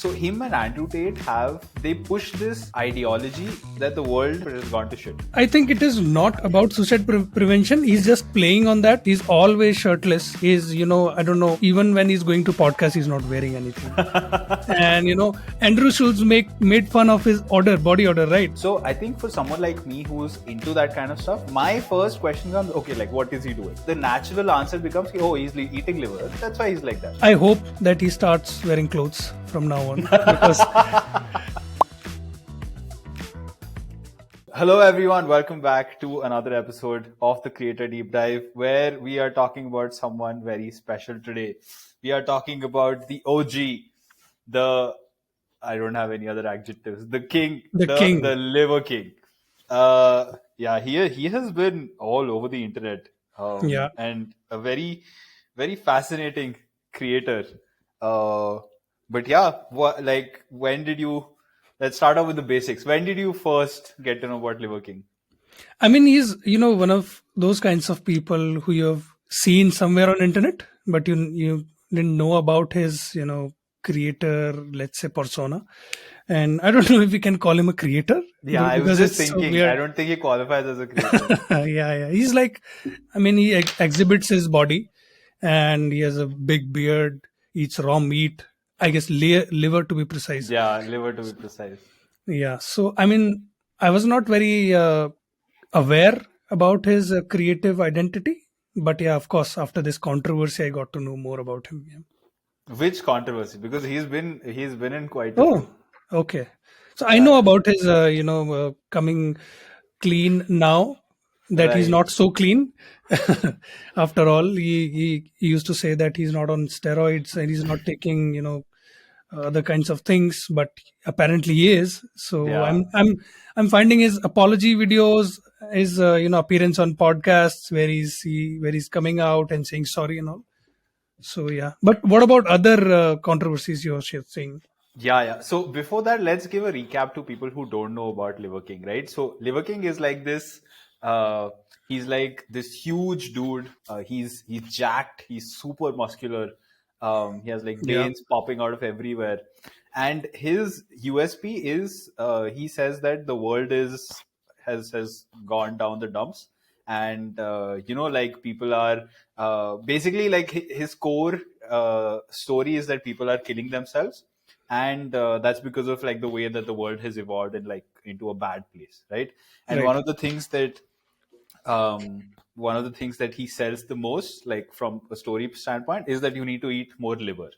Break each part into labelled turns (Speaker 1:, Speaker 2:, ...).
Speaker 1: So him and Andrew Tate they push this ideology that the world has gone to shit.
Speaker 2: I think it is not about suicide prevention. He's just playing on that. He's always shirtless. He's, I don't know, even when he's going to podcast, he's not wearing anything. And, Andrew Schultz made fun of his body odor, right?
Speaker 1: So I think for someone like me who's into that kind of stuff, my first question comes, okay, like what is he doing? The natural answer becomes, oh, he's eating liver. That's why he's like that.
Speaker 2: I hope that he starts wearing clothes from now on. Because
Speaker 1: Hello everyone, welcome back to another episode of the Creator Deep Dive, where we are talking about someone very special today. We are talking about the OG, I don't have any other adjectives, the king, the LiverKing. He has been all over the internet, and a very, very fascinating creator. Let's start off with the basics. When did you first get to know about LiverKing?
Speaker 2: I mean, he's, one of those kinds of people who you have seen somewhere on internet, but you didn't know about his, creator, let's say, persona. And I don't know if we can call him a creator.
Speaker 1: Yeah, I was just thinking, I don't think he qualifies as a creator.
Speaker 2: Yeah. He's like, he exhibits his body and he has a big beard, eats raw meat. I guess liver to be precise.
Speaker 1: Yeah, liver to be precise.
Speaker 2: Yeah. So, I was not very aware about his creative identity. But yeah, of course, after this controversy, I got to know more about him. Yeah.
Speaker 1: Which controversy? Because he's been in quite.
Speaker 2: Okay. So I know about his, coming clean now. That he's not so clean. After all, he used to say that he's not on steroids and he's not taking, other kinds of things, but apparently he is. So I'm finding his apology videos, his appearance on podcasts where he's coming out and saying sorry and all. So yeah. But what about other controversies you're saying?
Speaker 1: Yeah. So before that, let's give a recap to people who don't know about LiverKing, right? So LiverKing is like this. He's like this huge dude. He's jacked. He's super muscular. He has like veins popping out of everywhere. And his USP is he says that the world has gone down the dumps. And people are basically like his core story is that people are killing themselves. And that's because of like the way that the world has evolved and like into a bad place, right? And one of the things that he sells the most, like from a story standpoint, is that you need to eat more liver,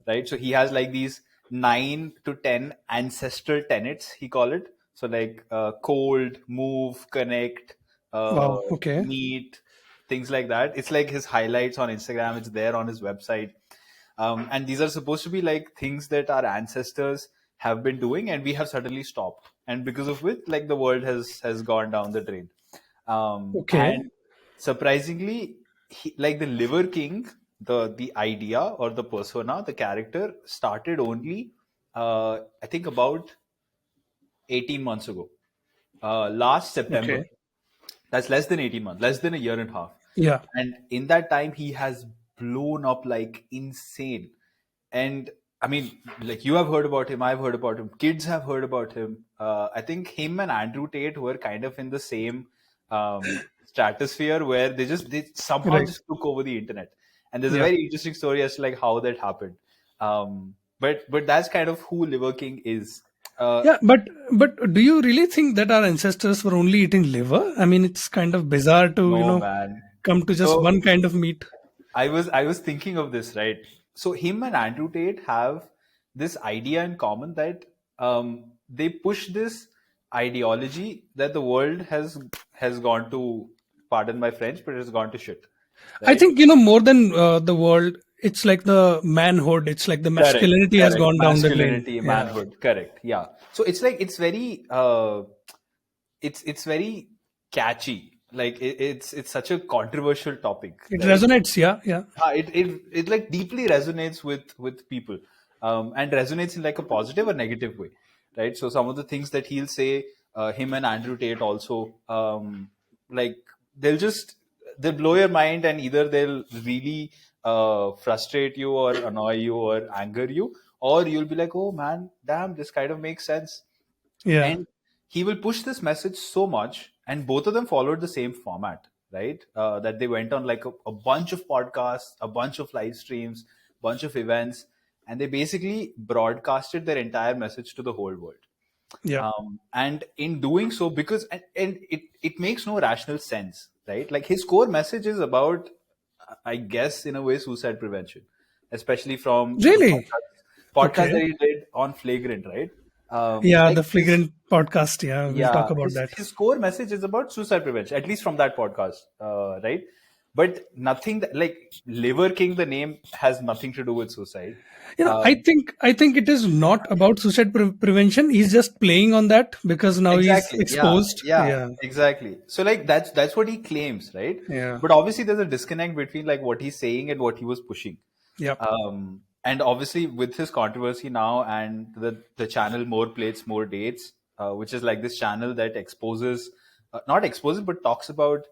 Speaker 1: right? So he has like these 9 to 10 ancestral tenets, he call it. So like cold, move, connect, meat, things like that. It's like his highlights on Instagram. It's there on his website. And these are supposed to be like things that our ancestors have been doing and we have suddenly stopped. And because of which, like the world has gone down the drain. And surprisingly, like the LiverKing, the idea or the persona, the character started only, I think about 18 months ago, last September. That's less than 18 months, less than a year and a half.
Speaker 2: Yeah.
Speaker 1: And in that time, he has blown up like insane. And I mean, like you have heard about him, I've heard about him, kids have heard about him. I think him and Andrew Tate were kind of in the same stratosphere where they somehow just took over the internet. And there's a very interesting story as to like how that happened. But that's kind of who LiverKing is.
Speaker 2: But do you really think that our ancestors were only eating liver? I mean, it's kind of bizarre to come to just one kind of meat.
Speaker 1: I was thinking of this, right? So him and Andrew Tate have this idea in common that they push this ideology that the world has gone to, pardon my French, but it has gone to shit.
Speaker 2: Right? I think more than the world, it's like the manhood. It's like the masculinity has gone down the drain.
Speaker 1: Manhood, correct. Yeah. So it's like it's very it's very catchy. Like it's such a controversial topic.
Speaker 2: It resonates, yeah.
Speaker 1: It like deeply resonates with people, and resonates in like a positive or negative way, right? So some of the things that he'll say, him and Andrew Tate also, like they'll blow your mind, and either they'll really frustrate you or annoy you or anger you, or you'll be like, oh man, damn, this kind of makes sense.
Speaker 2: Yeah.
Speaker 1: And he will push this message so much, and both of them followed the same format, right? That they went on like a bunch of podcasts, a bunch of live streams, bunch of events, and they basically broadcasted their entire message to the whole world.
Speaker 2: Yeah.
Speaker 1: And in doing so, because and it makes no rational sense, right? Like his core message is about, I guess, in a way, suicide prevention, especially from the
Speaker 2: Really?
Speaker 1: podcast
Speaker 2: Okay.
Speaker 1: that he did on Flagrant, right?
Speaker 2: Yeah,
Speaker 1: Like
Speaker 2: the Flagrant podcast. Yeah, we'll
Speaker 1: yeah,
Speaker 2: talk about that.
Speaker 1: his core message is about suicide prevention, at least from that podcast, right? But nothing that, like, LiverKing, the name has nothing to do with suicide. Um,
Speaker 2: I think it is not about suicide prevention. He's just playing on that because now he's
Speaker 1: exactly. Yeah.
Speaker 2: exposed.
Speaker 1: Yeah.
Speaker 2: Yeah.
Speaker 1: Exactly. So like that's what he claims, right?
Speaker 2: Yeah.
Speaker 1: But obviously there's a disconnect between like what he's saying and what he was pushing.
Speaker 2: Yeah.
Speaker 1: And obviously with his controversy now and the channel More Plates More Dates, which is like this channel that exposes, not exposes, but talks about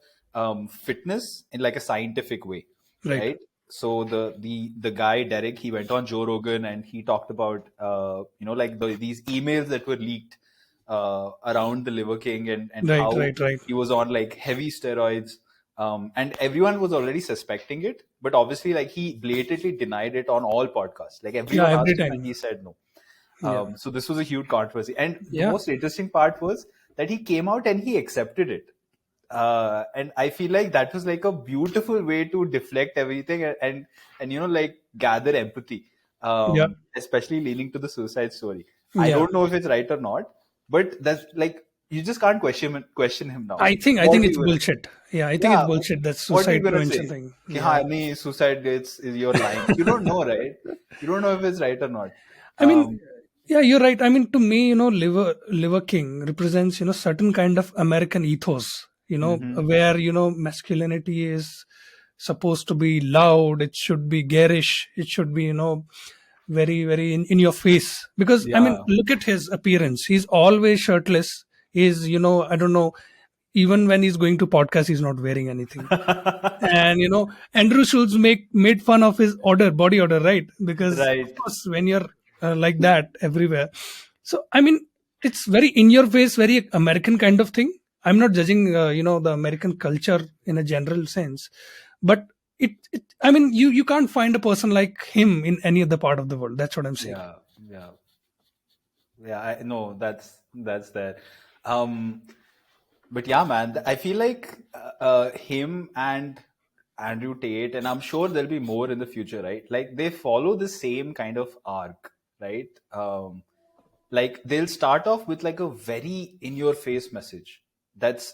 Speaker 1: fitness in like a scientific way,
Speaker 2: Right.
Speaker 1: right? So the guy Derek, he went on Joe Rogan and he talked about like these emails that were leaked around the LiverKing, and
Speaker 2: Right.
Speaker 1: how
Speaker 2: Right. Right.
Speaker 1: he was on like heavy steroids, and everyone was already suspecting it, but obviously like he blatantly denied it on all podcasts. Like
Speaker 2: Yeah.
Speaker 1: everyone
Speaker 2: Every
Speaker 1: asked him and
Speaker 2: time.
Speaker 1: he said no.
Speaker 2: Yeah.
Speaker 1: So this was a huge controversy, and the
Speaker 2: Yeah.
Speaker 1: most interesting part was that he came out and he accepted it. And I feel like that was like a beautiful way to deflect everything, and like gather empathy,
Speaker 2: Yeah.
Speaker 1: especially leaning to the suicide story. I
Speaker 2: Yeah.
Speaker 1: don't know if it's right or not, but that's like, you just can't question him now.
Speaker 2: I
Speaker 1: What
Speaker 2: think
Speaker 1: are
Speaker 2: it's
Speaker 1: you gonna,
Speaker 2: bullshit. Yeah. I think it's
Speaker 1: yeah,
Speaker 2: bullshit. That
Speaker 1: what are you
Speaker 2: suicide
Speaker 1: gonna say?
Speaker 2: prevention thing.
Speaker 1: Ki,
Speaker 2: Yeah.
Speaker 1: हाँ, nahi, suicide is your line. You don't know, right? You don't know if it's right or not.
Speaker 2: I mean,
Speaker 1: Um,
Speaker 2: yeah, you're right. I mean, to me, Liver King represents, certain kind of American ethos,
Speaker 1: mhm.
Speaker 2: where, masculinity is supposed to be loud. It should be garish. It should be, very, very in your face. Because, I mean,
Speaker 1: Yeah.
Speaker 2: look at his appearance. He's always shirtless. He's, I don't know, even when he's going to podcast, he's not wearing anything. And Andrew Schultz made fun of his body odor, right? Because of
Speaker 1: Right.
Speaker 2: course when you're like that everywhere, so I mean it's very in your face, very American kind of thing. I'm not judging the American culture in a general sense, but it I mean you can't find a person like him in any other part of the world. That's what I'm saying.
Speaker 1: Yeah. Yeah. Yeah. I know that's there. Um, but yeah, man, I feel like him and Andrew Tate, and I'm sure there'll be more in the future, right? Like they follow the same kind of arc, right? Like they'll start off with like a very in your face message that's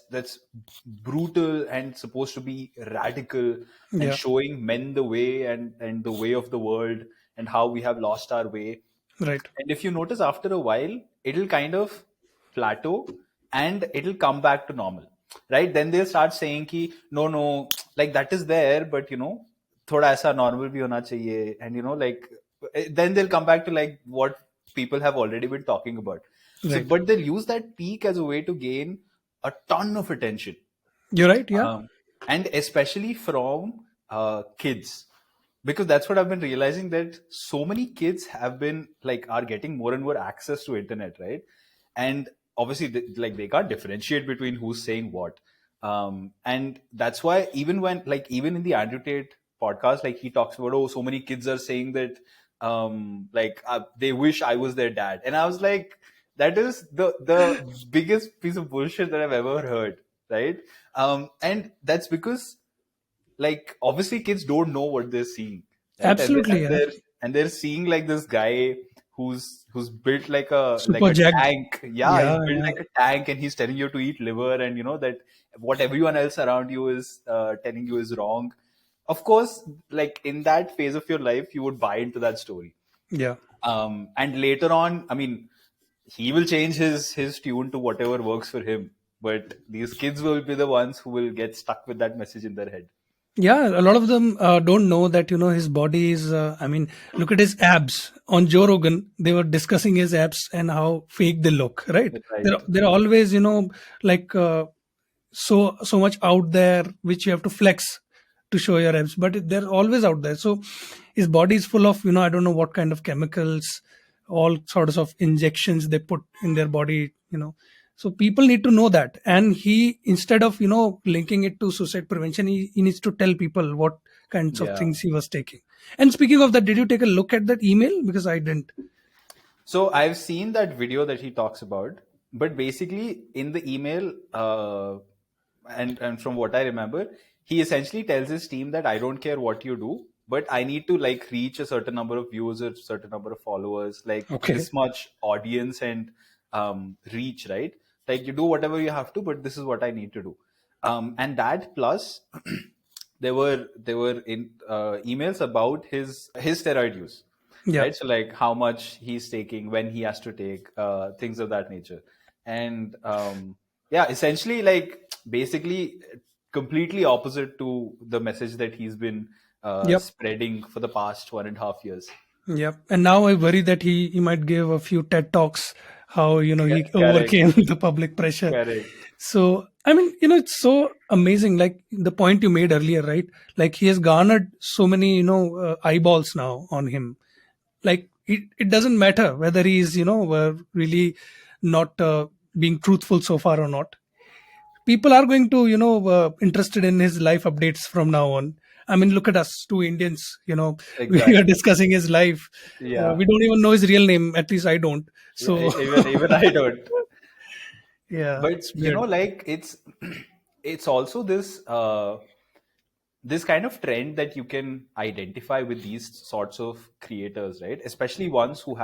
Speaker 1: brutal and supposed to be radical, and
Speaker 2: Yeah.
Speaker 1: showing men the way, and the way of the world, and how we have lost our way.
Speaker 2: Right.
Speaker 1: And if you notice, after a while, it'll kind of plateau and it'll come back to normal, right? Then they'll start saying ki, no, no, like that is there, but thoda aisa normal bhi hona chahiye. And like, then they'll come back to like what people have already been talking about. So,
Speaker 2: Right.
Speaker 1: but they'll use that peak as a way to gain a ton of attention.
Speaker 2: You're right. Yeah.
Speaker 1: And especially from kids, because that's what I've been realizing, that so many kids have been like are getting more and more access to internet, right? And obviously like they can't differentiate between who's saying what. And that's why even when like even in the Andrew Tate podcast, like he talks about, oh, so many kids are saying that they wish I was their dad. And I was like, that is the biggest piece of bullshit that I've ever heard, right? And that's because like obviously kids don't know what they're seeing, right? And they,
Speaker 2: Absolutely. Yeah.
Speaker 1: and they're seeing like this guy who's built like a
Speaker 2: Super jacked.
Speaker 1: tank. Yeah, he's
Speaker 2: Yeah.
Speaker 1: built
Speaker 2: Yeah.
Speaker 1: like a tank, and he's telling you to eat liver, and that what everyone else around you is telling you is wrong. Of course, like in that phase of your life, you would buy into that story.
Speaker 2: Yeah.
Speaker 1: And later on, I mean, he will change his tune to whatever works for him. But these kids will be the ones who will get stuck with that message in their head.
Speaker 2: Yeah, a lot of them don't know that his body is. I mean, look at his abs on Joe Rogan. They were discussing his abs and how fake they look. Right?
Speaker 1: Right.
Speaker 2: They're always like so much out there, which you have to flex to show your abs, but they're always out there. So his body is full of, I don't know what kind of chemicals, all sorts of injections they put in their body. So people need to know that. And he, instead of, linking it to suicide prevention, he needs to tell people what kinds of
Speaker 1: Yeah.
Speaker 2: things he was taking. And speaking of that, did you take a look at that email? Because I didn't.
Speaker 1: So I've seen that video that he talks about, but basically in the email, and from what I remember, he essentially tells his team that I don't care what you do, but I need to like reach a certain number of views or certain number of followers, like
Speaker 2: Okay.
Speaker 1: this much audience and reach, right? Like you do whatever you have to, but this is what I need to do. And that plus there were in emails about his steroid use,
Speaker 2: Yeah.
Speaker 1: right? So like how much he's taking, when he has to take, things of that nature. And yeah, essentially like basically completely opposite to the message that he's been
Speaker 2: Yep.
Speaker 1: spreading for the past 1.5 years.
Speaker 2: Yep. And now I worry that he might give a few TED talks, how, he
Speaker 1: Correct.
Speaker 2: overcame the public pressure.
Speaker 1: Correct.
Speaker 2: So, I mean, it's so amazing. Like the point you made earlier, right? Like he has garnered so many, eyeballs now on him. Like it doesn't matter whether he's, really not being truthful so far or not. People are going to, interested in his life updates from now on. I mean, look at us, two Indians, we are
Speaker 1: Exactly.
Speaker 2: discussing his life.
Speaker 1: Yeah.
Speaker 2: We don't even know his real name. At least I don't. So,
Speaker 1: Even I don't.
Speaker 2: yeah,
Speaker 1: But
Speaker 2: it's weird.
Speaker 1: like it's also this kind of trend that you can identify with these sorts of creators, right? Especially ones who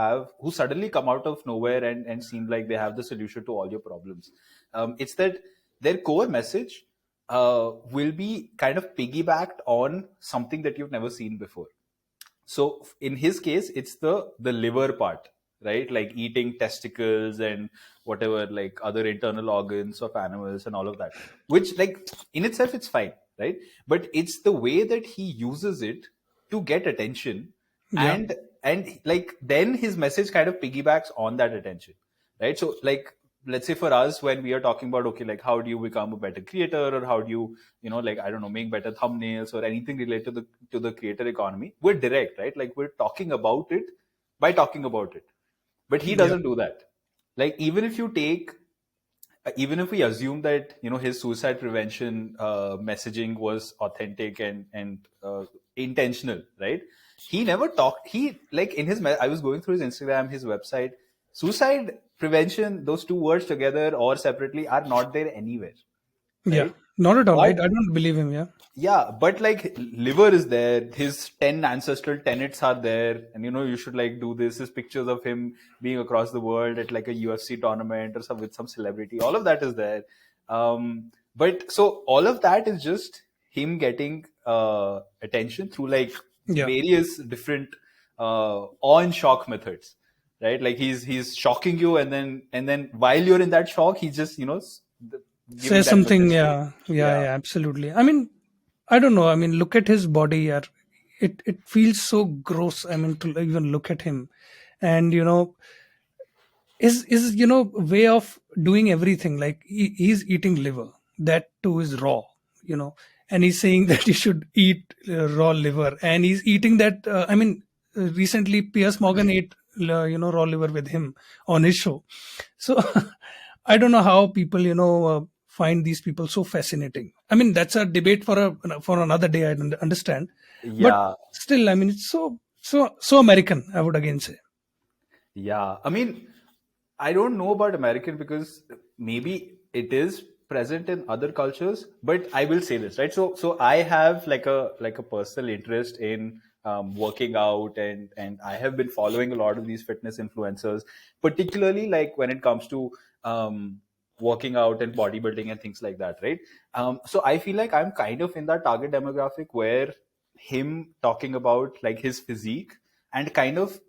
Speaker 1: suddenly come out of nowhere and seem like they have the solution to all your problems. It's that their core message will be kind of piggybacked on something that you've never seen before. So in his case, it's the liver part, right? Like eating testicles and whatever, like other internal organs of animals and all of that, which like in itself it's fine, right? But it's the way that he uses it to get attention,
Speaker 2: Yeah.
Speaker 1: and like then his message kind of piggybacks on that attention, right? So like let's say for us, when we are talking about, okay, like how do you become a better creator, or how do you, like I don't know, make better thumbnails or anything related to the creator economy, we're direct, right? Like we're talking about it by talking about it. But he
Speaker 2: Yeah.
Speaker 1: doesn't do that. Like even if we assume that his suicide prevention messaging was authentic and intentional, right? He never talked. He like in his. I was going through his Instagram, his website. Suicide prevention, those two words together or separately, are not there anywhere,
Speaker 2: Yeah.
Speaker 1: right?
Speaker 2: Not at all. I
Speaker 1: But
Speaker 2: don't believe him. Yeah.
Speaker 1: yeah, but like liver is there, his 10 ancestral tenets are there, and you should like do this. His pictures of him being across the world at like a UFC tournament or some with some celebrity, all of that is there. But so all of that is just him getting attention through like
Speaker 2: Yeah.
Speaker 1: various different awe and shock methods, right? Like he's shocking you, and then while you're in that shock, he's just
Speaker 2: Say
Speaker 1: giving that
Speaker 2: something.
Speaker 1: message to you.
Speaker 2: Yeah. Yeah.
Speaker 1: Yeah.
Speaker 2: Yeah. Absolutely. I mean, I don't know. I mean, look at his body. Yeah. It feels so gross. I mean, to even look at him, and is way of doing everything. Like he's eating liver. That too is raw. And he's saying that you should eat raw liver, and he's eating that. I mean, recently Piers Morgan ate raw liver with him on his show. So I don't know how people find these people so fascinating. I mean, that's a debate for another day. I understand, but
Speaker 1: Yeah.
Speaker 2: still, I mean, it's so American, I would again say.
Speaker 1: Yeah, I mean, I don't know about American because maybe it is present in other cultures, but I will say this, right? So I have like a personal interest in working out, and I have been following a lot of these fitness influencers, particularly like when it comes to working out and bodybuilding and things like that, right? So I feel like I'm kind of in that target demographic where him talking about like his physique and kind of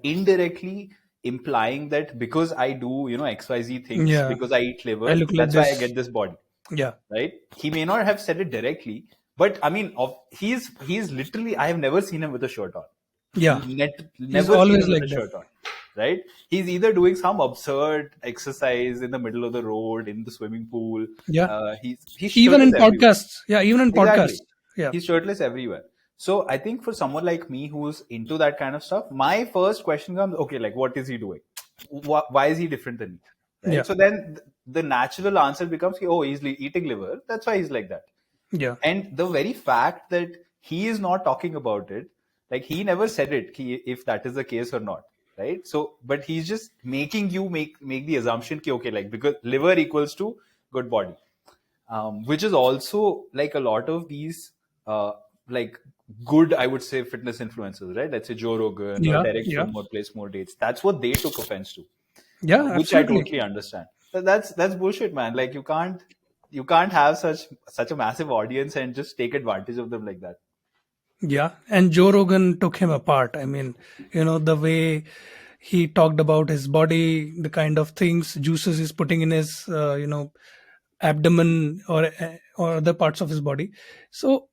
Speaker 1: indirectly implying that because I do, XYZ things,
Speaker 2: Yeah,
Speaker 1: because I eat
Speaker 2: I
Speaker 1: liver,
Speaker 2: look like
Speaker 1: that's why I
Speaker 2: this.
Speaker 1: get this body,
Speaker 2: Yeah,
Speaker 1: right? He may not have said it directly, but I mean, he's literally, I have never seen him with a shirt on.
Speaker 2: yeah, he's
Speaker 1: Never seen
Speaker 2: always
Speaker 1: him with
Speaker 2: like
Speaker 1: a
Speaker 2: that.
Speaker 1: shirt on, right? He's either doing some absurd exercise in the middle of the road, in the swimming pool.
Speaker 2: Yeah,
Speaker 1: His
Speaker 2: even
Speaker 1: shirt
Speaker 2: in
Speaker 1: is everywhere.
Speaker 2: podcasts. Yeah, even in podcasts,
Speaker 1: Exactly.
Speaker 2: Yeah.
Speaker 1: He's shirtless everywhere. So I think for someone like me who's into that kind of stuff, my first question comes, okay, like what is he doing? Why is he different than me?
Speaker 2: Yeah.
Speaker 1: Right. So then the natural answer becomes, oh, he's eating liver. That's why he's like that.
Speaker 2: Yeah.
Speaker 1: And the very fact that he is not talking about it, like he never said it, if that is the case or not, right? So, but he's just making you make the assumption, okay, like because liver equals to good body, which is also like a lot of these like good, I would say, fitness influencers, right? Let's say Joe Rogan or
Speaker 2: Yeah.
Speaker 1: Derek
Speaker 2: Yeah.
Speaker 1: from Place More Dates. That's what they took offense to,
Speaker 2: Yeah.
Speaker 1: which I
Speaker 2: Absolutely.
Speaker 1: totally understand. But that's bullshit, man. Like you can't have such a massive audience and just take advantage of them like that.
Speaker 2: Yeah. And Joe Rogan took him apart. I mean, the way he talked about his body, the kind of things, juices he's putting in his, abdomen or other parts of his body. So,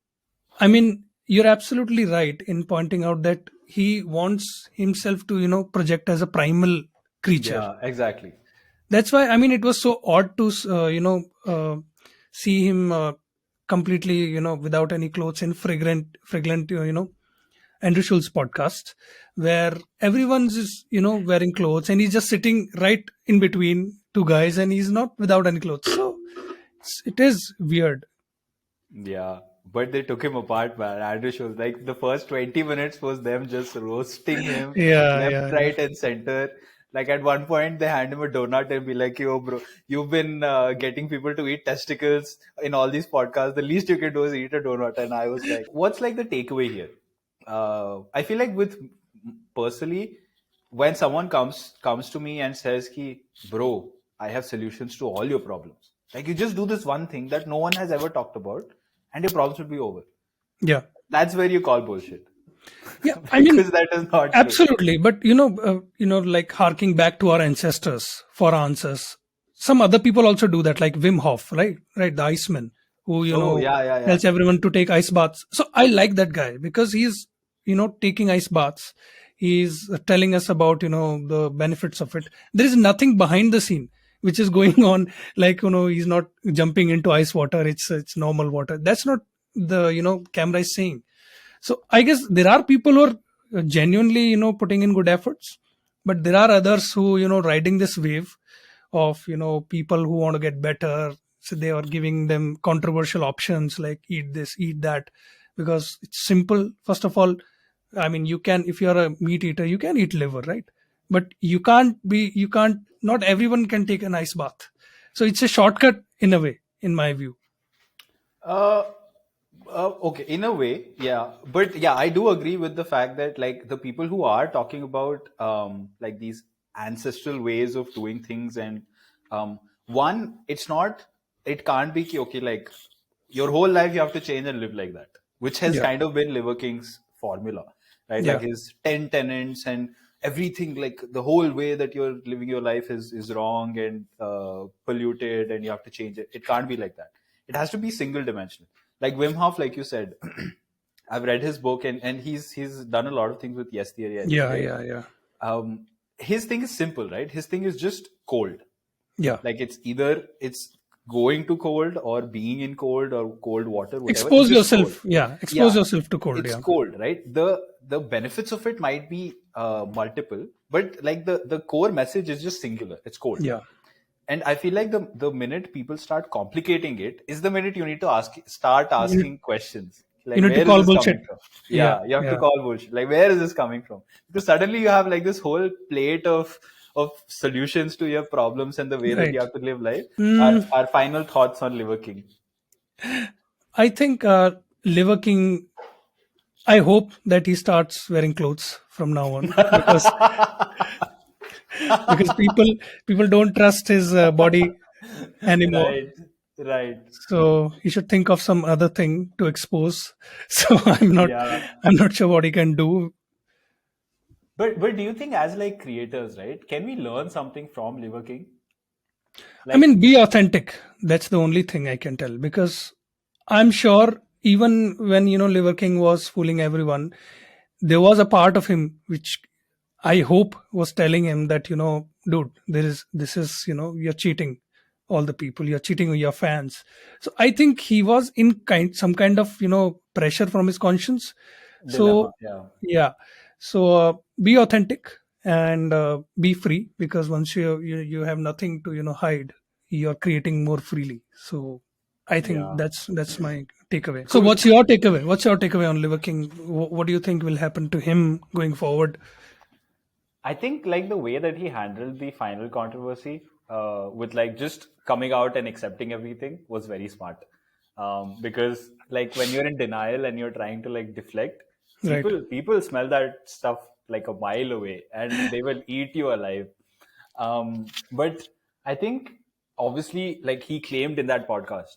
Speaker 2: I mean, you're absolutely right in pointing out that he wants himself to, project as a primal creature.
Speaker 1: Yeah, exactly.
Speaker 2: That's why, I mean, it was so odd to see him completely, without any clothes in fragrant, Andrew Schulz podcast, where everyone's just, wearing clothes, and he's just sitting right in between two guys, and he's not without any clothes. So it is weird.
Speaker 1: Yeah, but they took him apart, man. Andrew shows like the first 20 minutes was them just roasting him
Speaker 2: Yeah,
Speaker 1: left,
Speaker 2: yeah, yeah.
Speaker 1: right, and center. Like at one point, they hand him a donut and be like, "Yo, bro, you've been getting people to eat testicles in all these podcasts. The least you can do is eat a donut." And I was like, "What's like the takeaway here?" I feel like with personally, when someone comes to me and says, "Ki, bro, I have solutions to all your problems. Like you just do this one thing that no one has ever talked about, and your problems will be over."
Speaker 2: Yeah.
Speaker 1: That's where you call bullshit.
Speaker 2: Yeah, I mean,
Speaker 1: Because that is not true.
Speaker 2: absolutely. But like harking back to our ancestors for answers, some other people also do that, like Wim Hof, right? Right, the Iceman, who
Speaker 1: Oh yeah, yeah, yeah.
Speaker 2: tells everyone to take ice baths. So I like that guy because he's taking ice baths. He's telling us about the benefits of it. There is nothing behind the scene which is going on. Like he's not jumping into ice water. It's normal water. That's not the camera is saying. So I guess there are people who are genuinely putting in good efforts, but there are others who riding this wave of people who want to get better. So they are giving them controversial options like eat this, eat that, because it's simple. First of all, I mean, you can, if you're a meat eater, you can eat liver, right? But you can't, not everyone can take an ice bath. So it's a shortcut in a way, in my view.
Speaker 1: Uh, okay, in a way, yeah. But yeah, I do agree with the fact that like the people who are talking about like these ancestral ways of doing things, and one, it can't be okay, like your whole life you have to change and live like that, which has
Speaker 2: Yeah.
Speaker 1: kind of been LiverKing's formula, right? Like
Speaker 2: Yeah.
Speaker 1: his 10 tenants and everything, like the whole way that you're living your life is wrong and polluted, and you have to change it. It can't be like that. It has to be single dimensional. Like Wim Hof, like you said, I've read his book, and he's done a lot of things with Yes Theory, I think,
Speaker 2: Yeah.
Speaker 1: right?
Speaker 2: Yeah. Yeah.
Speaker 1: His thing is simple, right? His thing is just cold.
Speaker 2: Yeah.
Speaker 1: Like it's either it's going to cold or being in cold or cold water, whatever. It's
Speaker 2: Expose
Speaker 1: just cold.
Speaker 2: yourself. Yeah. Expose
Speaker 1: Yeah,
Speaker 2: yourself to cold.
Speaker 1: it's
Speaker 2: Yeah.
Speaker 1: cold, right? The benefits of it might be multiple, but like the core message is just singular. It's cold.
Speaker 2: Yeah.
Speaker 1: And I feel like the minute people start complicating it is the minute you need to start
Speaker 2: You need,
Speaker 1: asking questions.
Speaker 2: you
Speaker 1: Like,
Speaker 2: need to
Speaker 1: where is
Speaker 2: call
Speaker 1: this
Speaker 2: bullshit.
Speaker 1: coming from?
Speaker 2: Yeah.
Speaker 1: Yeah, you have to
Speaker 2: Yeah.
Speaker 1: call bullshit. Like, where is this coming from? Because suddenly you have like this whole plate of solutions to your problems and the way that you
Speaker 2: Right.
Speaker 1: have to live life.
Speaker 2: Mm,
Speaker 1: Our final thoughts on LiverKing.
Speaker 2: I think LiverKing, I hope that he starts wearing clothes from now on because people don't trust his body anymore.
Speaker 1: Right, right.
Speaker 2: So he should think of some other thing to expose. So
Speaker 1: Yeah.
Speaker 2: I'm not sure what he can do.
Speaker 1: But do you think as like creators, right, can we learn something from LiverKing?
Speaker 2: I
Speaker 1: Like,
Speaker 2: mean, be authentic. That's the only thing I can tell because I'm sure even when Liver King was fooling everyone, there was a part of him which I hope was telling him that dude, this is you're cheating, all the people, you're cheating on your fans. So I think he was in some kind of pressure from his conscience.
Speaker 1: Dilemma.
Speaker 2: So
Speaker 1: Yeah.
Speaker 2: yeah, so be authentic and be free, because once you have nothing to hide, you're creating more freely. So I think
Speaker 1: Yeah.
Speaker 2: that's my takeaway. So
Speaker 1: Cool.
Speaker 2: what's your takeaway? What's your takeaway on LiverKing? What do you think will happen to him going forward?
Speaker 1: I think like the way that he handled the final controversy with like just coming out and accepting everything was very smart. Because like when you're in denial and you're trying to like deflect,
Speaker 2: Right.
Speaker 1: people smell that stuff like a mile away and they will eat you alive. But I think obviously like he claimed in that podcast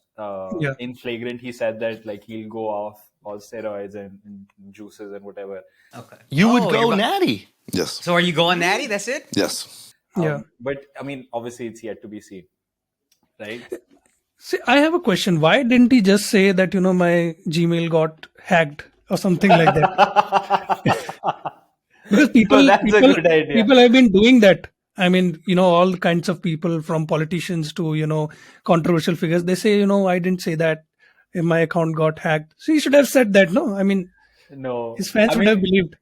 Speaker 2: Yeah.
Speaker 1: in flagrant he said that like he'll go off all steroids and juices and whatever.
Speaker 3: Okay.
Speaker 4: You would go natty. Yes.
Speaker 3: So are you going natty? That's it?
Speaker 4: Yes.
Speaker 2: Yeah.
Speaker 1: But I mean, obviously, it's yet to be seen, right?
Speaker 2: See, I have a question. Why didn't he just say that my Gmail got hacked or something like that? Because
Speaker 1: That's a good idea.
Speaker 2: people have been doing that. I mean, all kinds of people, from politicians to controversial figures. They say, I didn't say that. My account got hacked. So he should have said that. No, I mean,
Speaker 1: No,
Speaker 2: his fans
Speaker 1: I
Speaker 2: would have
Speaker 1: mean,
Speaker 2: believed.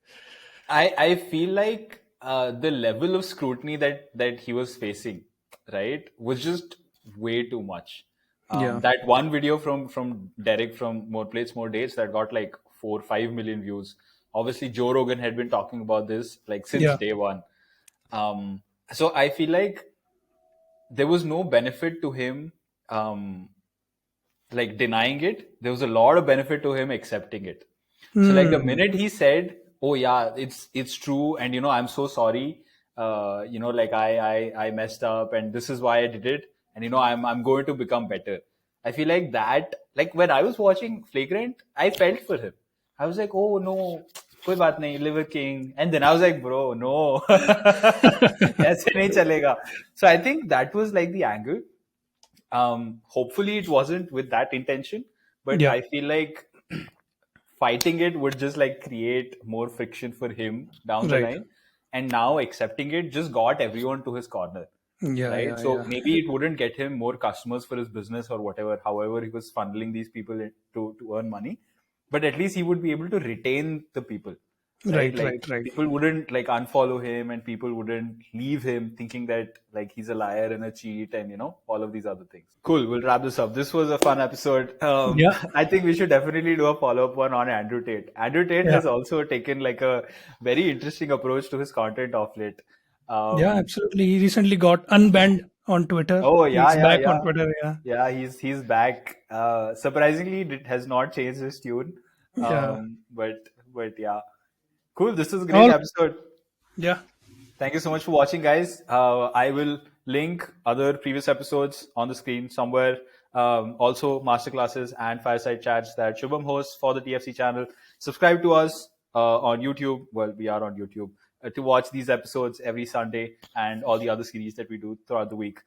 Speaker 1: I feel like the level of scrutiny that he was facing, right, was just way too much.
Speaker 2: Yeah.
Speaker 1: That one video from Derek from More Plates More Dates that got like 4-5 million views. Obviously, Joe Rogan had been talking about this like since
Speaker 2: Yeah.
Speaker 1: day one. So I feel like there was no benefit to him like denying it. There was a lot of benefit to him accepting it. So like the minute he said, "Oh yeah, it's true," and I'm so sorry. Like I messed up, and this is why I did it, and I'm going to become better. I feel like that. Like when I was watching Flagrant, I felt for him. I was like, "Oh no, कोई बात नहीं, Liver King," and then I was like, "Bro, no, ऐसे नहीं चलेगा." So I think that was like the angle. Hopefully it wasn't with that intention, but
Speaker 2: Yeah.
Speaker 1: I feel like fighting it would just like create more friction for him down the
Speaker 2: Right.
Speaker 1: line. And now accepting it just got everyone to his corner.
Speaker 2: Yeah.
Speaker 1: Right.
Speaker 2: Yeah.
Speaker 1: So
Speaker 2: Yeah.
Speaker 1: maybe it wouldn't get him more customers for his business or whatever, however he was funneling these people to earn money. But at least he would be able to retain the people.
Speaker 2: Right.
Speaker 1: Like
Speaker 2: Right.
Speaker 1: people wouldn't like unfollow him and people wouldn't leave him thinking that like he's a liar and a cheat and all of these other things. Cool, we'll wrap this up. This was a fun episode.
Speaker 2: Yeah.
Speaker 1: I think we should definitely do a follow-up one on Andrew Tate. Andrew Tate
Speaker 2: Yeah.
Speaker 1: has also taken like a very interesting approach to his content of late.
Speaker 2: Yeah, absolutely. He recently got unbanned on Twitter.
Speaker 1: Oh yeah,
Speaker 2: He's
Speaker 1: yeah,
Speaker 2: back
Speaker 1: yeah.
Speaker 2: on Twitter. Yeah.
Speaker 1: Yeah, he's back. Surprisingly, it has not changed his tune.
Speaker 2: Yeah.
Speaker 1: But yeah. Cool. This is a great episode.
Speaker 2: Yeah.
Speaker 1: Thank you so much for watching, guys. I will link other previous episodes on the screen somewhere. Also, masterclasses and fireside chats that Shubham hosts for the TFC channel. Subscribe to us on YouTube. Well, we are on YouTube to watch these episodes every Sunday and all the other series that we do throughout the week.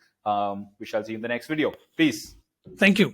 Speaker 1: We shall see you in the next video. Peace.
Speaker 2: Thank you.